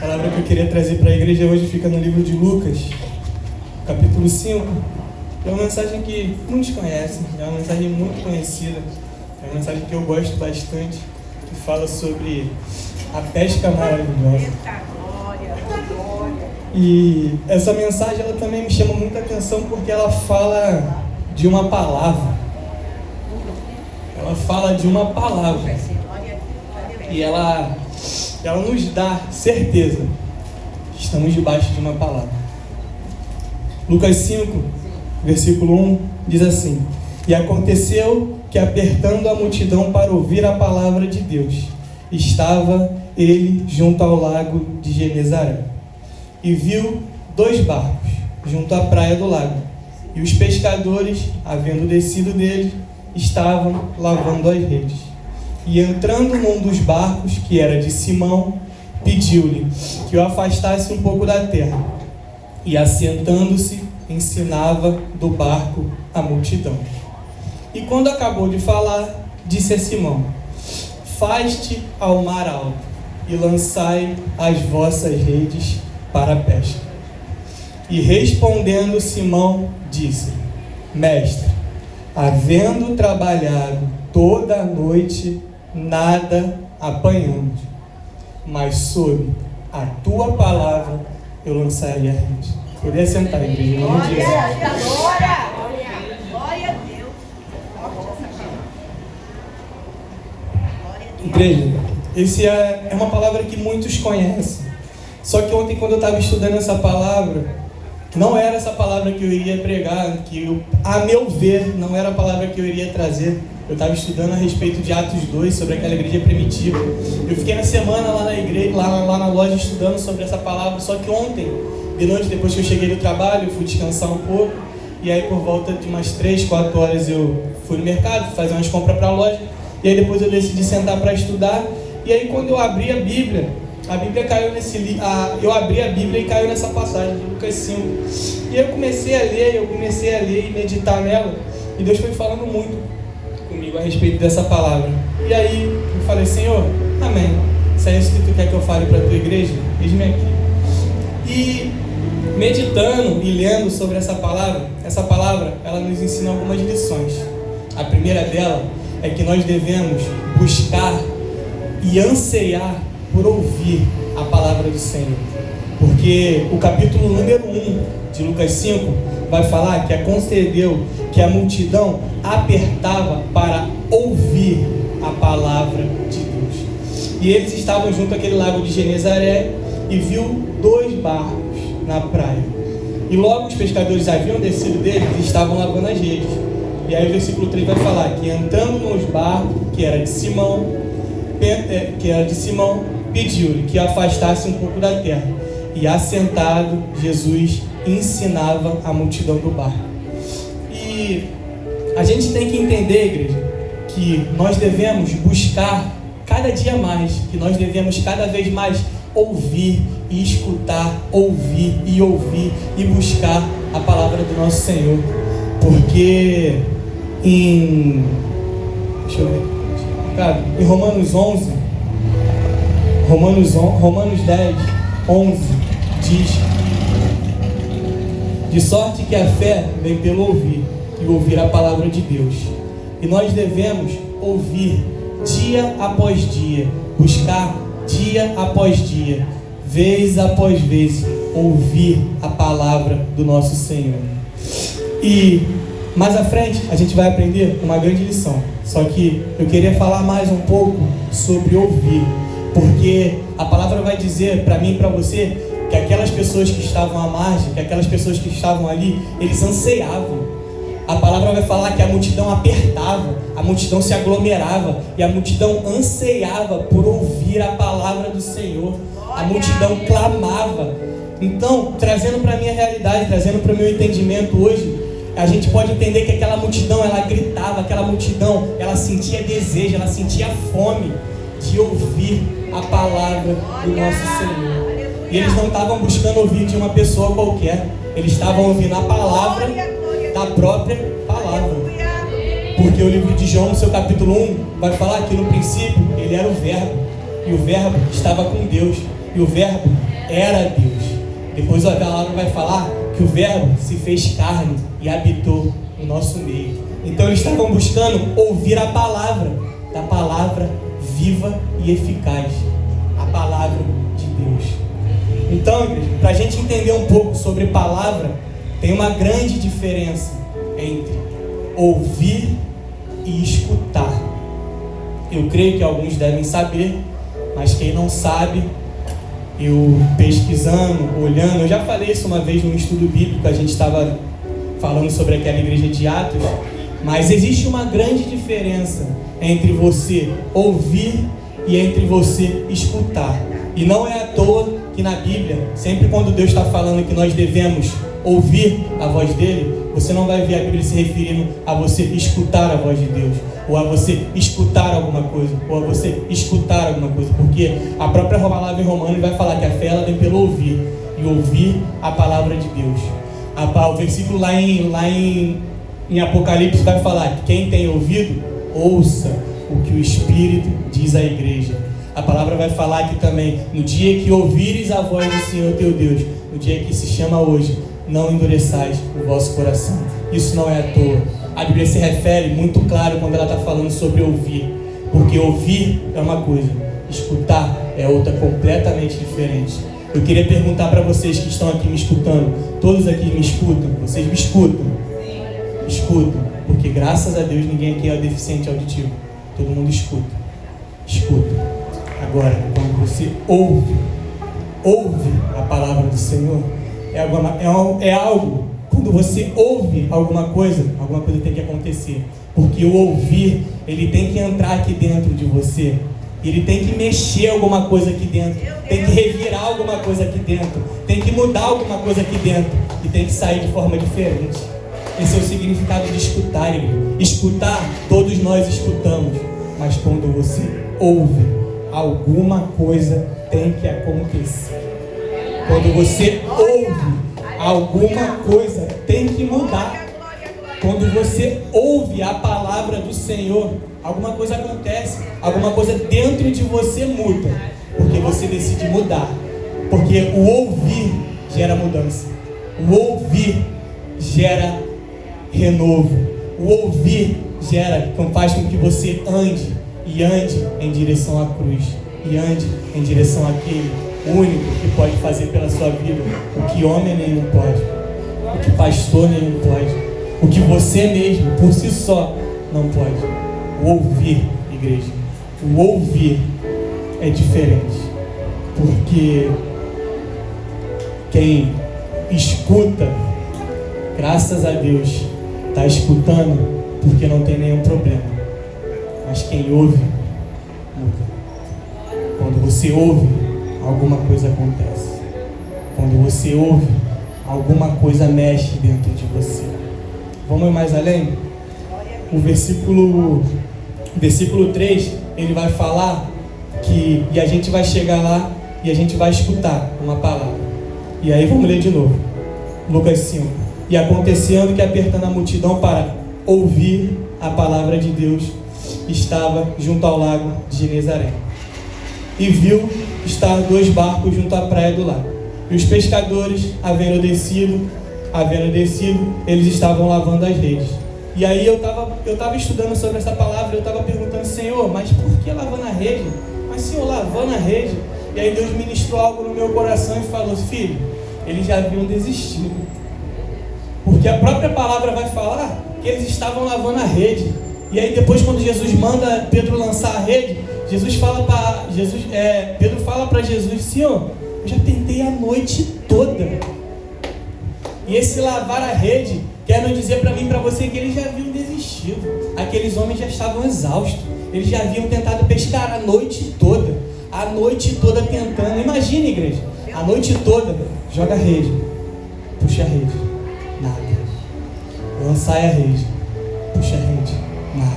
A palavra que eu queria trazer para a igreja hoje fica no livro de Lucas, capítulo 5. É uma mensagem que muitos conhecem, é uma mensagem muito conhecida, é uma mensagem que eu gosto bastante, que fala sobre a pesca maravilhosa. E essa mensagem ela também me chama muita atenção porque ela fala de uma palavra. Ela fala de uma palavra. E ela nos dá certeza que estamos debaixo de uma palavra. Lucas 5, versículo 1, diz assim: E aconteceu que, apertando a multidão para ouvir a palavra de Deus, estava ele junto ao lago de Genezaré. E viu 2 barcos junto à praia do lago. E os pescadores, havendo descido deles, estavam lavando as redes. E entrando num dos barcos, que era de Simão, pediu-lhe que o afastasse um pouco da terra. E assentando-se, ensinava do barco a multidão. E quando acabou de falar, disse a Simão: Faste ao mar alto e lançai as vossas redes para a pesca. E respondendo Simão, disse: Mestre, havendo trabalhado toda a noite, nada apanhamos, mas sob a tua palavra eu lançarei a rede. Poderia sentar, igreja, em nome de Jesus. Glória a Deus. Igreja, esse é uma palavra que muitos conhecem. Só que ontem, quando eu estava estudando essa palavra, não era essa palavra que eu iria pregar, a meu ver, não era a palavra que eu iria trazer. Eu estava estudando a respeito de Atos 2, sobre aquela igreja primitiva. Eu fiquei na semana lá na igreja, lá na loja, estudando sobre essa palavra. Só que ontem, de noite, depois que eu cheguei do trabalho, eu fui descansar um pouco. E aí, por volta de umas 3, 4 horas, eu fui no mercado, fui fazer umas compras para a loja. E aí depois eu decidi sentar para estudar. E aí, quando eu abri a Bíblia caiu nesse livro. Eu abri a Bíblia e caiu nessa passagem de Lucas 5. E eu comecei a ler e meditar nela. E Deus foi falando muito comigo a respeito dessa palavra. E aí eu falei: Senhor, amém. Se é isso que tu quer que eu fale para a tua igreja, eis-me aqui. E meditando e lendo sobre essa palavra ela nos ensina algumas lições. A primeira dela é que nós devemos buscar e anseiar por ouvir a palavra do Senhor. Porque o capítulo número 1 de Lucas 5 vai falar que concedeu que a multidão apertava para ouvir a palavra de Deus. E eles estavam junto àquele lago de Genezaré e viu 2 barcos na praia. E logo os pescadores haviam descido deles e estavam lavando as redes. E aí o versículo 3 vai falar que, entrando nos barcos, que era de Simão, pediu-lhe que afastasse um pouco da terra. E assentado, Jesus ensinava a multidão do barco. E a gente tem que entender, igreja, que nós devemos buscar cada dia mais, que nós devemos cada vez mais ouvir e escutar, ouvir e buscar a palavra do nosso Senhor. Porque em Romanos 10, 11 diz: de sorte que a fé vem pelo ouvir, e ouvir a palavra de Deus. E nós devemos ouvir dia após dia, buscar dia após dia, vez após vez, ouvir a palavra do nosso Senhor. E mais à frente a gente vai aprender uma grande lição. Só que eu queria falar mais um pouco sobre ouvir, porque a palavra vai dizer para mim e para você que aquelas pessoas que estavam à margem, que aquelas pessoas que estavam ali, eles anseiavam. A palavra vai falar que a multidão apertava, a multidão se aglomerava e a multidão anseiava por ouvir a palavra do Senhor. A multidão clamava. Então, trazendo para a minha realidade, trazendo para o meu entendimento hoje, a gente pode entender que aquela multidão, ela gritava, aquela multidão, ela sentia desejo, ela sentia fome de ouvir a palavra do nosso Senhor. E eles não estavam buscando ouvir de uma pessoa qualquer, eles estavam ouvindo a palavra da própria palavra. Porque o livro de João, no seu capítulo 1, vai falar que no princípio ele era o Verbo, e o Verbo estava com Deus, e o Verbo era Deus. Depois a palavra vai falar que o Verbo se fez carne e habitou no nosso meio. Então eles estavam buscando ouvir a palavra, da palavra viva e eficaz, a palavra de Deus. Então, igreja, para a gente entender um pouco sobre palavra, tem uma grande diferença entre ouvir e escutar. Eu creio que alguns devem saber, mas quem não sabe, eu pesquisando, olhando, eu já falei isso uma vez num estudo bíblico, a gente estava falando sobre aquela igreja de Atos, mas existe uma grande diferença entre você ouvir e entre você escutar. E não é à toa que na Bíblia, sempre quando Deus está falando que nós devemos ouvir a voz dele, você não vai ver a Bíblia se referindo a você escutar a voz de Deus, ou a você escutar alguma coisa, ou a você escutar alguma coisa, porque a própria palavra em Romanos vai falar que a fé ela vem pelo ouvir, e ouvir a palavra de Deus. O versículo lá em Apocalipse vai falar que quem tem ouvido, ouça o que o Espírito diz à igreja. A palavra vai falar aqui também, no dia que ouvires a voz do Senhor teu Deus, no dia que se chama hoje, não endureçais o vosso coração. Isso não é à toa. A Bíblia se refere muito claro quando ela está falando sobre ouvir, porque ouvir é uma coisa, escutar é outra completamente diferente. Eu queria perguntar para vocês que estão aqui me escutando, todos aqui me escutam? Vocês me escutam? Escutam, porque graças a Deus ninguém aqui é deficiente auditivo, todo mundo escuta. Agora, quando você ouve a palavra do Senhor, é algo, quando você ouve alguma coisa tem que acontecer, porque o ouvir, ele tem que entrar aqui dentro de você, ele tem que mexer alguma coisa aqui dentro, tem que revirar alguma coisa aqui dentro, tem que mudar alguma coisa aqui dentro, e tem que sair de forma diferente. Esse é o significado de escutar, irmão. Escutar, todos nós escutamos, mas quando você ouve, alguma coisa tem que acontecer. Quando você ouve, alguma coisa tem que mudar. Quando você ouve a palavra do Senhor, alguma coisa acontece, alguma coisa dentro de você muda, porque você decide mudar, porque o ouvir gera mudança, o ouvir gera renovo, o ouvir faz com que você ande em direção à cruz, e ande em direção àquele único que pode fazer pela sua vida o que homem nenhum pode, o que pastor nenhum pode, o que você mesmo por si só não pode. O ouvir, igreja, o ouvir é diferente, porque quem escuta, graças a Deus, está escutando porque não tem nenhum problema, mas quem ouve, muda. Quando você ouve, alguma coisa acontece. Quando você ouve, alguma coisa mexe dentro de você. Vamos mais além? O versículo 3, ele vai falar que, e a gente vai chegar lá e a gente vai escutar uma palavra. E aí vamos ler de novo. Lucas 5. E acontecendo que, apertando a multidão para ouvir a palavra de Deus, estava junto ao lago de Genezaré. E viu estar 2 barcos junto à praia do lago. E os pescadores, havendo descido, eles estavam lavando as redes. E aí eu estava estudando sobre essa palavra, eu estava perguntando, Senhor, mas por que lavando a rede? Mas, Senhor, lavando a rede. E aí Deus ministrou algo no meu coração e falou, filho, eles já haviam desistido. Porque a própria palavra vai falar que eles estavam lavando a rede. E aí depois, quando Jesus manda Pedro lançar a rede, Pedro fala para Jesus, Senhor, eu já tentei a noite toda. E esse lavar a rede quer nos dizer para mim e para você que eles já haviam desistido. Aqueles homens já estavam exaustos. Eles já haviam tentado pescar a noite toda tentando. Imagina, igreja, a noite toda, joga a rede, puxa a rede, nada. Lançar a rede, puxa a rede, nada.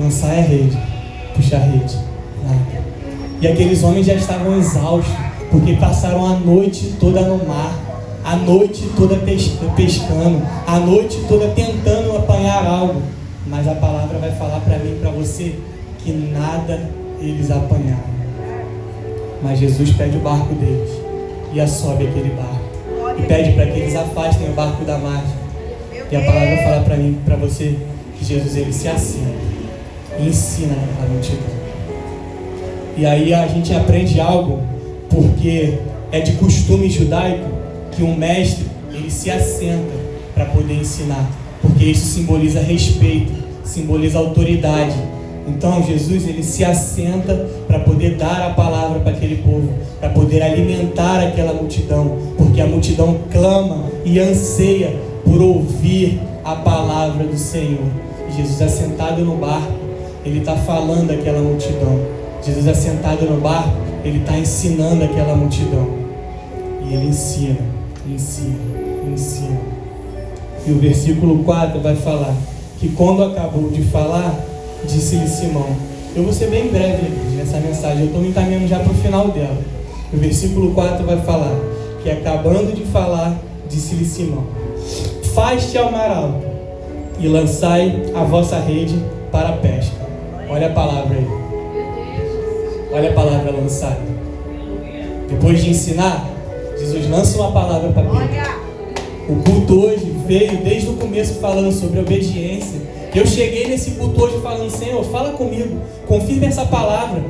Lançar a rede, puxa a rede, nada. E aqueles homens já estavam exaustos, porque passaram a noite toda no mar, a noite toda pescando, a noite toda tentando apanhar algo. Mas a palavra vai falar para mim e para você que nada eles apanharam. Mas Jesus pede o barco deles e assobe aquele barco. E pede para que eles afastem o barco da margem. E a palavra fala para mim, para você, que Jesus ele se assenta e ensina a multidão. E aí a gente aprende algo, porque é de costume judaico que um mestre ele se assenta para poder ensinar, porque isso simboliza respeito, simboliza autoridade. Então Jesus ele se assenta para poder dar a palavra para aquele povo, para poder alimentar aquela multidão, porque a multidão clama e anseia por ouvir a palavra do Senhor. E Jesus assentado no barco, ele está falando àquela multidão. Jesus assentado no barco, ele está ensinando aquela multidão. E ele ensina. E o versículo 4 vai falar que quando acabou de falar, disse-lhe Simão. Eu vou ser bem breve nessa mensagem, eu estou me encaminhando já para o final dela. O versículo 4 vai falar que acabando de falar, disse-lhe Simão: Faz-te ao mar alto e lançai a vossa rede para a pesca. Olha a palavra aí. Olha a palavra lançada. Depois de ensinar, Jesus lança uma palavra para Pedro. O culto hoje veio desde o começo falando sobre obediência. Eu cheguei nesse culto hoje falando: Senhor, fala comigo, confirma essa palavra.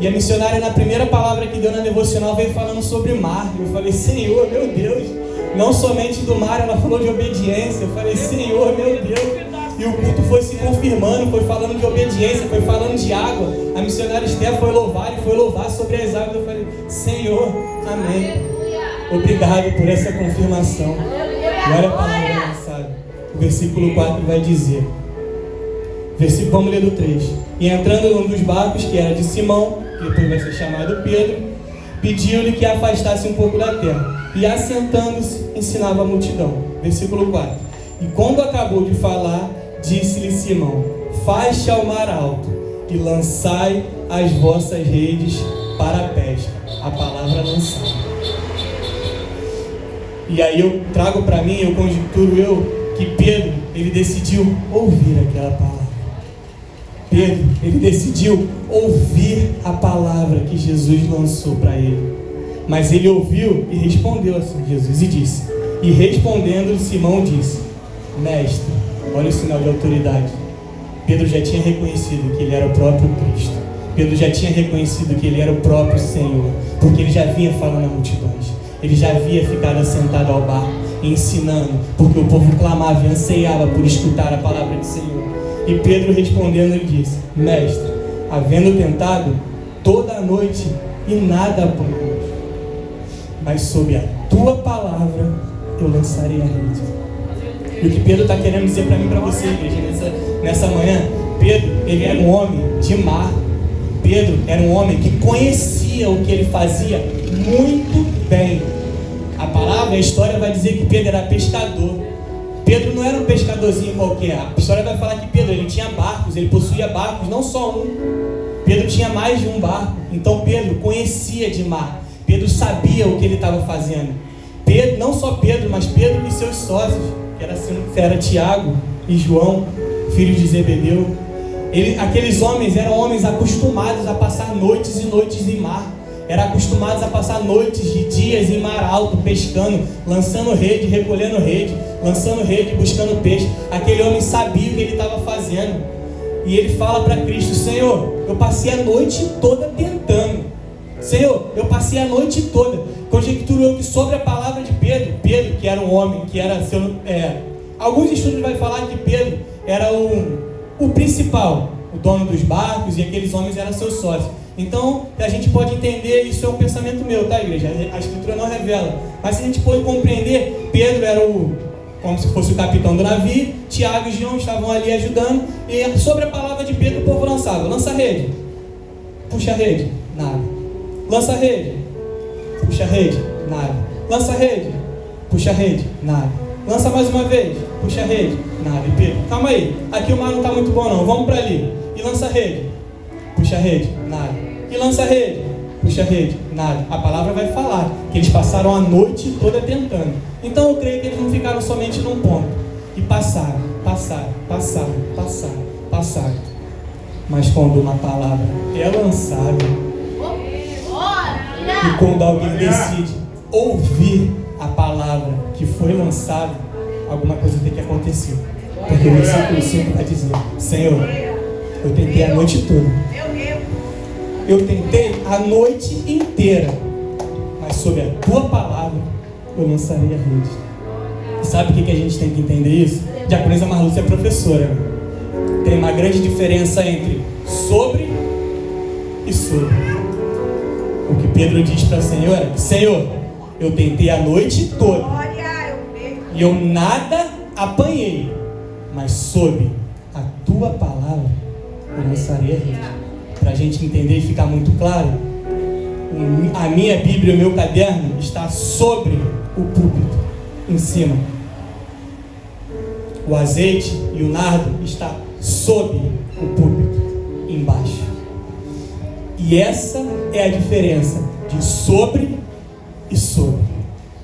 E a missionária, na primeira palavra que deu na devocional, veio falando sobre mar. Eu falei: Senhor, meu Deus, não somente do mar, ela falou de obediência. Eu falei: Senhor, meu Deus. E o culto foi se confirmando, foi falando de obediência, foi falando de água. A missionária Esther foi louvar sobre as águas. Eu falei: Senhor, amém. Obrigado por essa confirmação. E olha a palavra lançada. O versículo 4 vai dizer. Vamos ler do 3. E entrando num dos barcos, que era de Simão, que depois vai ser chamado Pedro, pediu-lhe que afastasse um pouco da terra. E assentando-se, ensinava a multidão. Versículo 4. E quando acabou de falar, disse-lhe Simão: Faz-te ao mar alto e lançai as vossas redes para a pesca. A palavra lançada. E aí eu trago para mim, eu conjecturo que Pedro, ele decidiu ouvir aquela palavra. Pedro, ele decidiu ouvir a palavra que Jesus lançou para ele. Mas ele ouviu e respondeu assim, Jesus, e disse. E respondendo, Simão disse: Mestre, olha o sinal de autoridade. Pedro já tinha reconhecido que ele era o próprio Cristo. Pedro já tinha reconhecido que ele era o próprio Senhor, porque ele já vinha falando a multidões. Ele já havia ficado assentado ao barco, ensinando, porque o povo clamava e ansiava por escutar a palavra do Senhor. E Pedro respondendo, ele disse: Mestre, havendo tentado toda a noite e nada apanhamos, mas sob a tua palavra eu lançarei a rede. E o que Pedro está querendo dizer para mim e para você, igreja, nessa manhã, Pedro, ele era um homem de mar. Pedro era um homem que conhecia o que ele fazia muito bem. A palavra, a história vai dizer que Pedro era pescador. Pedro não era um pescadorzinho qualquer. A história vai falar que Pedro, ele tinha barcos, ele possuía barcos, não só um. Pedro tinha mais de um barco. Então Pedro conhecia de mar. Pedro sabia o que ele estava fazendo. Pedro, não só Pedro, mas Pedro e seus sócios, que era Tiago e João, filhos de Zebedeu. Aqueles homens eram homens acostumados a passar noites e noites em mar. Eram acostumados a passar noites de dias em mar alto, pescando, lançando rede, recolhendo rede, lançando rede, buscando peixe. Aquele homem sabia o que ele estava fazendo. E ele fala para Cristo: Senhor, eu passei a noite toda tentando. Senhor, eu passei a noite toda. Conjecturo eu que sobre a palavra de Pedro, que era um homem, que era alguns estudos vai falar que Pedro era o principal, o dono dos barcos, e aqueles homens eram seus sócios. Então, a gente pode entender, isso é um pensamento meu, tá, igreja? A escritura não revela. Mas se a gente pode compreender, Pedro era como se fosse o capitão do navio, Tiago e João estavam ali ajudando, e sobre a palavra de Pedro o povo lançava: lança a rede, puxa a rede, nada. Lança a rede, puxa a rede, nada. Lança a rede, puxa a rede, nada. Lança mais uma vez, puxa a rede, nada. E Pedro: calma aí, aqui o mar não está muito bom não, vamos para ali. E lança a rede, puxa a rede, nada. E lança a rede, puxa a rede, nada. A palavra vai falar que eles passaram a noite toda tentando. Então eu creio que eles não ficaram somente num ponto. E passaram. Mas quando uma palavra é lançada, e quando alguém decide ouvir a palavra que foi lançada, alguma coisa tem que acontecer. Porque o versículo 5 vai dizer: Senhor, eu tentei a noite toda. Eu tentei a noite inteira, mas sob a tua palavra eu lançarei a rede. E sabe o que a gente tem que entender isso? Diaconisa Marlúcia é professora. Tem uma grande diferença entre sobre e sobre. O que Pedro diz para o Senhor é: Senhor, eu tentei a noite toda e eu nada apanhei, mas sob a tua palavra eu lançarei a rede. Para a gente entender e ficar muito claro, a minha Bíblia, o meu caderno está sobre o púlpito, em cima. O azeite e o nardo está sob o púlpito, embaixo. E essa é a diferença de sobre e sobre.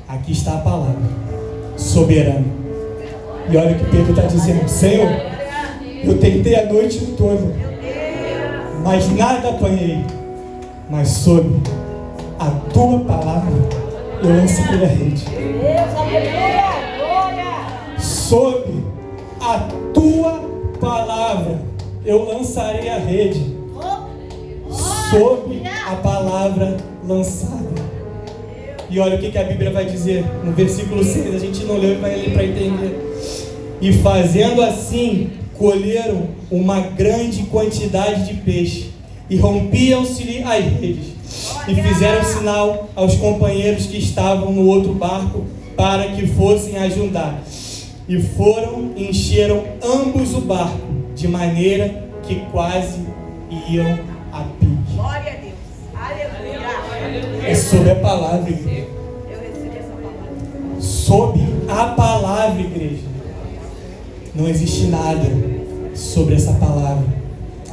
Aqui está a palavra, soberano. E olha o que Pedro está dizendo: Senhor, eu tentei a noite toda, mas nada apanhei, mas sob a tua palavra eu lançarei a rede. Sob a tua palavra eu lançarei a rede. Sob a palavra lançada. E olha o que a Bíblia vai dizer no versículo 6, a gente não leu e vai ler para entender. E fazendo assim, colheram uma grande quantidade de peixe, e rompiam-se as redes, e fizeram sinal aos companheiros que estavam no outro barco, para que fossem ajudar. E foram e encheram ambos o barco, de maneira que quase iam a pique. Glória a Deus. Aleluia. É sobre a palavra, igreja. Eu recebi essa palavra. Sob a palavra, igreja. Não existe nada sobre essa palavra.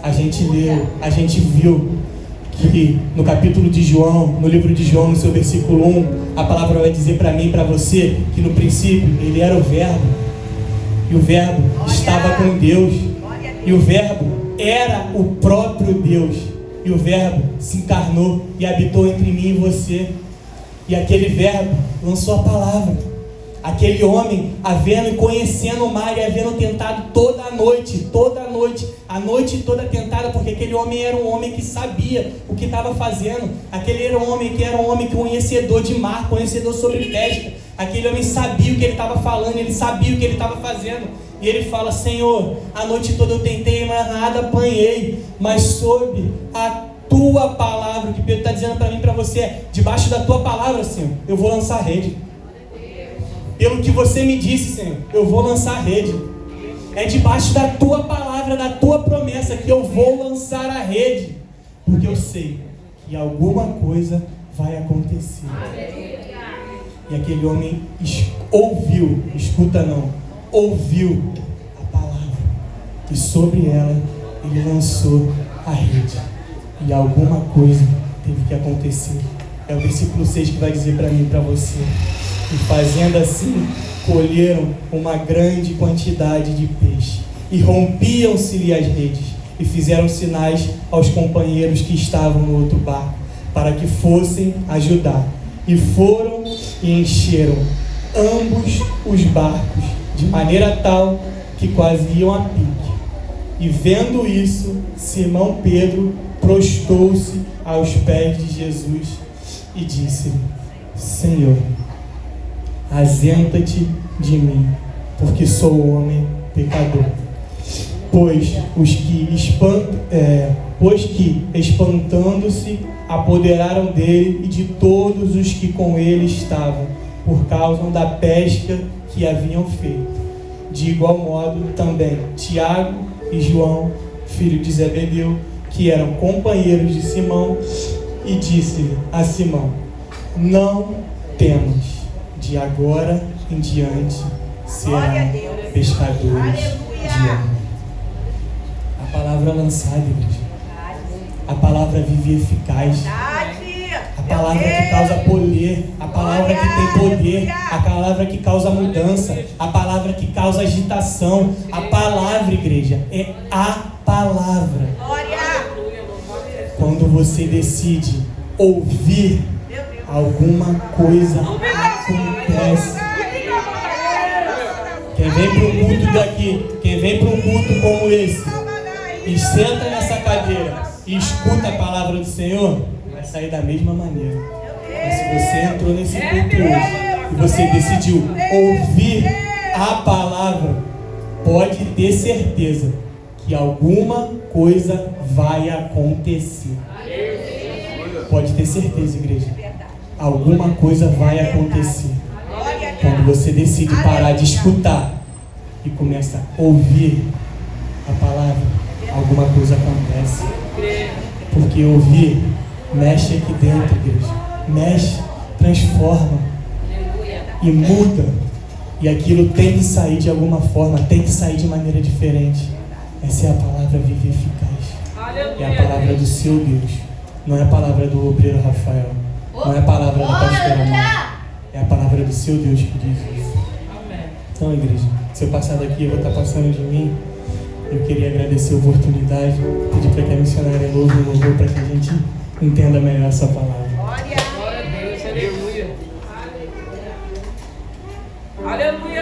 A gente leu, a gente viu que no capítulo de João, no livro de João, no seu versículo 1, a palavra vai dizer para mim e para você que no princípio ele era o Verbo, e o Verbo estava com Deus, e o Verbo era o próprio Deus, e o Verbo se encarnou e habitou entre mim e você, e aquele Verbo lançou a palavra. Aquele homem, havendo e conhecendo o mar e havendo tentado toda a noite, a noite toda tentada, porque aquele homem era um homem que sabia o que estava fazendo. Aquele era um homem conhecedor de mar, conhecedor sobre pesca. Aquele homem sabia o que ele estava falando, ele sabia o que ele estava fazendo. E ele fala: Senhor, a noite toda eu tentei, mas nada apanhei, mas sob a tua palavra, o que Pedro está dizendo para mim e para você é: debaixo da tua palavra, Senhor, eu vou lançar a rede. Pelo que você me disse, Senhor, eu vou lançar a rede. É debaixo da tua palavra, da tua promessa, que eu vou lançar a rede. Porque eu sei que alguma coisa vai acontecer. E aquele homem ouviu, ouviu a palavra. E sobre ela, ele lançou a rede. E alguma coisa teve que acontecer. É o versículo 6 que vai dizer para mim e para você. E fazendo assim, colheram uma grande quantidade de peixe, e rompiam-se-lhe as redes, e fizeram sinais aos companheiros que estavam no outro barco, para que fossem ajudar. E foram e encheram ambos os barcos, de maneira tal que quase iam a pique. E vendo isso, Simão Pedro prostrou-se aos pés de Jesus e disse-lhe: Senhor, ausenta-te de mim, porque sou homem pecador. Pois que espantando-se, apoderaram dele e de todos os que com ele estavam, por causa da pesca que haviam feito. De igual modo também Tiago e João, filho de Zebedeu, que eram companheiros de Simão, e disse-lhe a Simão: não temas, de agora em diante serão pescadores de homens. A palavra lançada, igreja. A palavra viva e eficaz. A palavra que causa poder. A palavra que tem poder. A palavra que causa mudança. A palavra que causa agitação. A palavra, igreja, é a palavra. Quando você decide ouvir alguma coisa acontece. Quem vem para um culto daqui, quem vem para um culto como esse, e senta nessa cadeira e escuta a palavra do Senhor, vai sair da mesma maneira. Mas se você entrou nesse culto hoje e você decidiu ouvir a palavra, pode ter certeza que alguma coisa vai acontecer. Pode ter certeza, igreja. Alguma coisa vai acontecer. Quando você decide parar de escutar e começa a ouvir a palavra, alguma coisa acontece. Porque ouvir mexe aqui dentro, igreja. Mexe, transforma e muda. E aquilo tem que sair de alguma forma, tem que sair de maneira diferente. Essa é a palavra viva e eficaz. É a palavra do seu Deus. Não é a palavra do obreiro Rafael. Não é a palavra da pastora Mar. É a palavra do seu Deus que diz isso. Então, igreja, se eu passar daqui, eu vou estar passando de mim. Eu queria agradecer a oportunidade, pedir para que a missionária louve o louvor para que a gente entenda melhor essa palavra.